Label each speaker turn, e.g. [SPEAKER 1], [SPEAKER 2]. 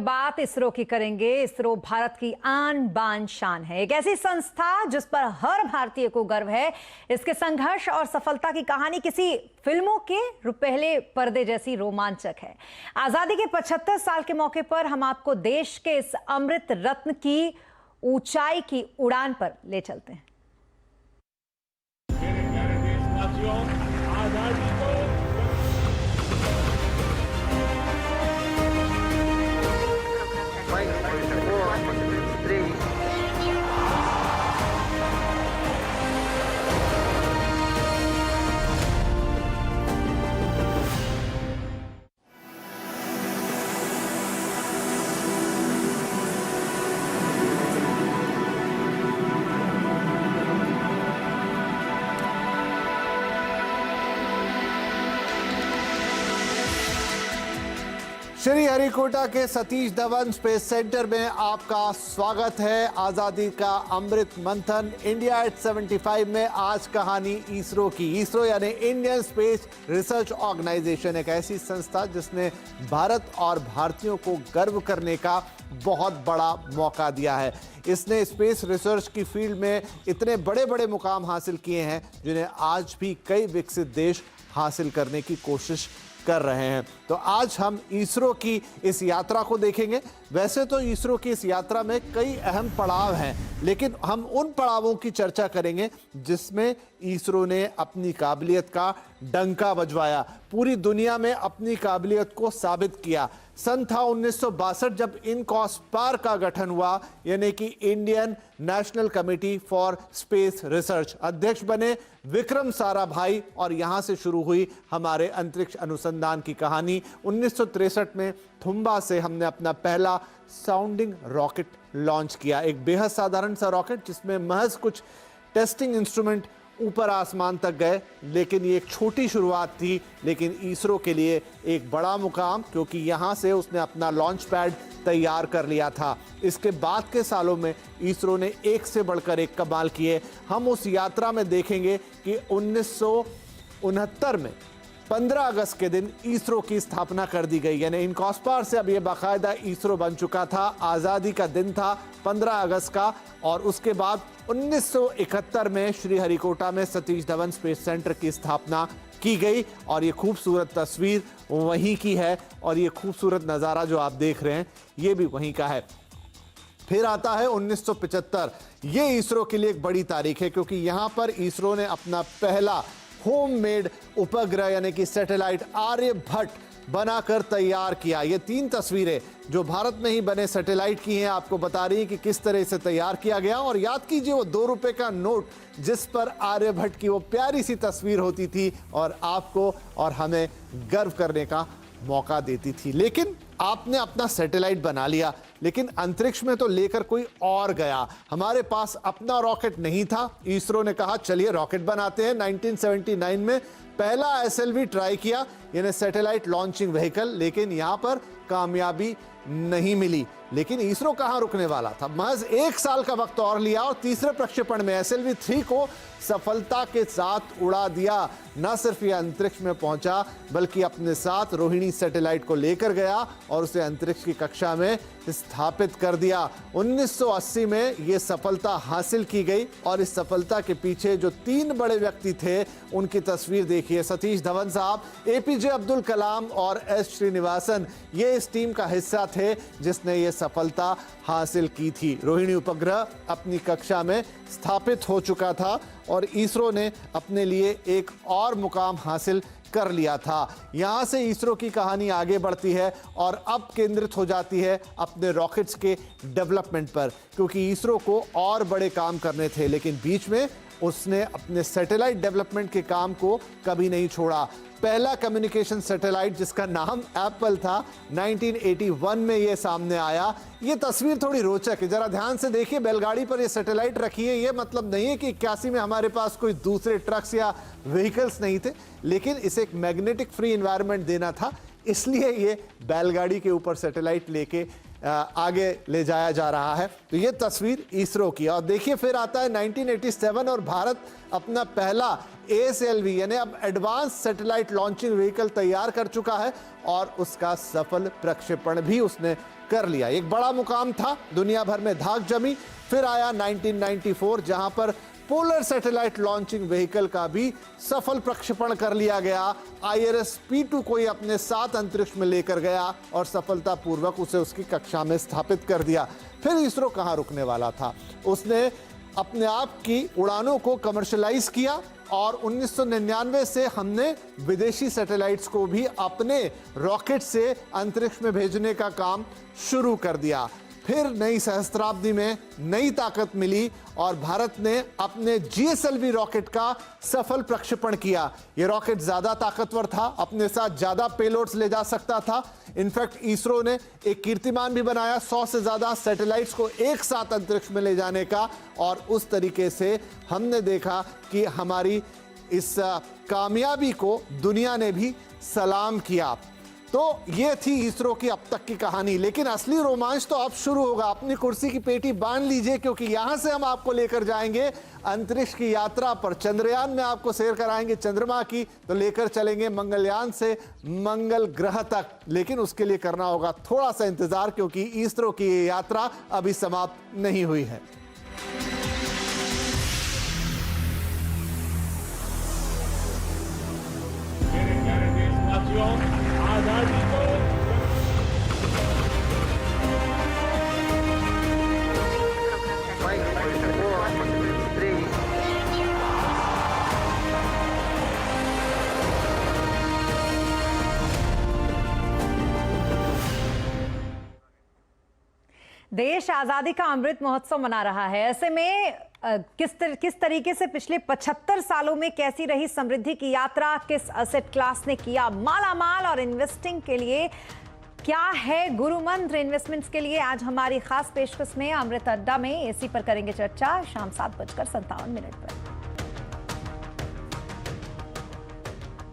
[SPEAKER 1] बात इसरो की करेंगे। इसरो भारत की आन बान शान है, एक ऐसी संस्था जिस पर हर भारतीय को गर्व है। इसके संघर्ष और सफलता की कहानी किसी फिल्मों के पहले पर्दे जैसी रोमांचक है। आजादी के 75 साल के मौके पर हम आपको देश के इस अमृत रत्न की ऊंचाई की उड़ान पर ले चलते हैं।
[SPEAKER 2] मेरे प्यारे देशवासियों, आजादी को
[SPEAKER 3] श्रीहरिकोटा के सतीश धवन स्पेस सेंटर में आपका स्वागत है। आजादी का अमृत मंथन इंडिया एट 75 में आज कहानी इसरो की। इसरो यानी इंडियन स्पेस रिसर्च ऑर्गेनाइजेशन, एक ऐसी संस्था जिसने भारत और भारतीयों को गर्व करने का बहुत बड़ा मौका दिया है। इसने स्पेस रिसर्च की फील्ड में इतने बड़े बड़े मुकाम हासिल किए हैं जिन्हें आज भी कई विकसित देश हासिल करने की कोशिश कर रहे हैं। तो आज हम इसरो की इस यात्रा को देखेंगे। वैसे तो इसरो की इस यात्रा में कई अहम पड़ाव हैं, लेकिन हम उन पड़ावों की चर्चा करेंगे जिसमें इसरो ने अपनी काबिलियत का डंका बजवाया, पूरी दुनिया में अपनी काबिलियत को साबित किया। सन था 1962 जब इनकॉस्पार का गठन हुआ, यानी कि Indian national committee for space research. अध्यक्ष बने विक्रम साराभाई और यहां से शुरू हुई हमारे अंतरिक्ष अनुसंधान की कहानी। 1963 में थुम्बा से हमने अपना पहला साउंडिंग रॉकेट लॉन्च किया, एक बेहद साधारण सा रॉकेट जिसमें महज कुछ टेस्टिंग इंस्ट्रूमेंट ऊपर आसमान तक गए। लेकिन ये एक छोटी शुरुआत थी, लेकिन इसरो के लिए एक बड़ा मुकाम, क्योंकि यहाँ से उसने अपना लॉन्च पैड तैयार कर लिया था। इसके बाद के सालों में इसरो ने एक से बढ़कर एक कमाल किए। हम उस यात्रा में देखेंगे कि 1969 में 15 अगस्त के दिन इसरो की स्थापना कर दी गई, यानी इनकॉस्पार से अब ये बाकायदा इसरो बन चुका था। आज़ादी का दिन था 15 अगस्त का, और उसके बाद 1971 में श्रीहरिकोटा में सतीश धवन स्पेस सेंटर की स्थापना की गई। और ये खूबसूरत तस्वीर वहीं की है, और ये खूबसूरत नज़ारा जो आप देख रहे हैं ये भी वहीं का है। फिर आता है 1975। ये इसरो के लिए एक बड़ी तारीख है, क्योंकि यहाँ पर इसरो ने अपना पहला होममेड उपग्रह यानी कि सैटेलाइट आर्यभट्ट बनाकर तैयार किया। ये 3 तस्वीरें जो भारत में ही बने सैटेलाइट की हैं, आपको बता रही हैं कि किस तरह से तैयार किया गया। और याद कीजिए वो 2 रुपए का नोट जिस पर आर्यभट्ट की वो प्यारी सी तस्वीर होती थी और आपको और हमें गर्व करने का मौका देती थी। लेकिन आपने अपना सैटेलाइट बना लिया, लेकिन अंतरिक्ष में तो लेकर कोई और गया। हमारे पास अपना रॉकेट नहीं था। इसरो ने कहा चलिए रॉकेट बनाते हैं। 1979 में पहला एसएलवी ट्राई किया, यानी सैटेलाइट लॉन्चिंग व्हीकल, लेकिन यहां पर कामयाबी नहीं मिली। लेकिन इसरो कहां रुकने वाला था, महज 1 साल का वक्त और लिया और तीसरे प्रक्षेपण में एसएलवी 3 को सफलता के साथ उड़ा दिया। न सिर्फ यह अंतरिक्ष में पहुंचा, बल्कि अपने साथ रोहिणी सैटेलाइट को लेकर गया और उसे अंतरिक्ष की कक्षा में स्थापित कर दिया। 1980 में यह सफलता हासिल की गई, और इस सफलता के पीछे जो 3 बड़े व्यक्ति थे उनकी तस्वीर देखिए। सतीश धवन साहब, एपीजे अब्दुल कलाम और एस श्रीनिवासन, ये इस टीम का हिस्सा थे जिसने ये सफलता हासिल की थी। रोहिणी उपग्रह अपनी कक्षा में स्थापित हो चुका था और इसरो ने अपने लिए एक और मुकाम हासिल कर लिया था। यहां से इसरो की कहानी आगे बढ़ती है और अब केंद्रित हो जाती है अपने रॉकेट्स के डेवलपमेंट पर, क्योंकि इसरो को और बड़े काम करने थे। लेकिन बीच में उसने अपने सैटेलाइट डेवलपमेंट के काम को कभी नहीं छोड़ा। पहला कम्युनिकेशन सैटेलाइट जिसका नाम एप्पल था, 1981 में ये सामने आया। ये तस्वीर थोड़ी रोचक है, जरा ध्यान से देखिए। बैलगाड़ी पर ये सैटेलाइट रखी है। ये मतलब नहीं है कि 81 में हमारे पास कोई दूसरे ट्रक्स या व्हीकल्स नहीं थे, लेकिन इसे एक मैग्नेटिक फ्री एनवायरनमेंट देना था, इसलिए ये बैलगाड़ी के ऊपर सैटेलाइट लेके आगे ले जाया जा रहा है। तो ये तस्वीर इसरो की। और देखिए फिर आता है 1987 और भारत अपना पहला ASLV यानी अब एडवांस सैटेलाइट लॉन्चिंग व्हीकल तैयार कर चुका है और उसका सफल प्रक्षेपण भी उसने कर लिया। एक बड़ा मुकाम था, दुनिया भर में धाक जमी। फिर आया 1994 जहां पर पोलर सैटेलाइट लॉन्चिंग व्हीकल का भी सफल प्रक्षेपण कर लिया गया। IRS-P2 को ही अपने साथ अंतरिक्ष में लेकर गया और सफलतापूर्वक उसे उसकी कक्षा में स्थापित कर दिया। फिर इसरो कहां रुकने वाला था, उसने अपने आप की उड़ानों को कमर्शलाइज किया और 1999 से हमने विदेशी सैटेलाइट्स को भी अपने रॉकेट से अंतरिक्ष में भेजने का काम शुरू कर दिया। फिर नई सहस्त्राब्दी में नई ताकत मिली और भारत ने अपने GSLV रॉकेट का सफल प्रक्षेपण किया। यह रॉकेट ज्यादा ताकतवर था, अपने साथ ज्यादा पेलोड्स ले जा सकता था। इनफैक्ट इसरो ने एक कीर्तिमान भी बनाया, 100 से ज्यादा सैटेलाइट्स को एक साथ अंतरिक्ष में ले जाने का। और उस तरीके से हमने देखा कि हमारी इस कामयाबी को दुनिया ने भी सलाम किया। तो ये थी इसरो की अब तक की कहानी, लेकिन असली रोमांच तो अब शुरू होगा। अपनी कुर्सी की पेटी बांध लीजिए, क्योंकि यहां से हम आपको लेकर जाएंगे अंतरिक्ष की यात्रा पर। चंद्रयान में आपको सैर कराएंगे चंद्रमा की, तो लेकर चलेंगे मंगलयान से मंगल ग्रह तक। लेकिन उसके लिए करना होगा थोड़ा सा इंतजार, क्योंकि इसरो की ये यात्रा अभी समाप्त नहीं हुई है।
[SPEAKER 2] मेरे प्यारे देशवासियों, आजादी को
[SPEAKER 1] देश आजादी का अमृत महोत्सव मना रहा है। ऐसे में किस तरीके से पिछले 75 सालों में कैसी रही समृद्धि की यात्रा, किस असेट क्लास ने किया माला माल, और इन्वेस्टिंग के लिए क्या है गुरु मंत्र इन्वेस्टमेंट्स के लिए, आज हमारी खास पेशकश में अमृत अड्डा में AC पर करेंगे चर्चा शाम 7:57 पर।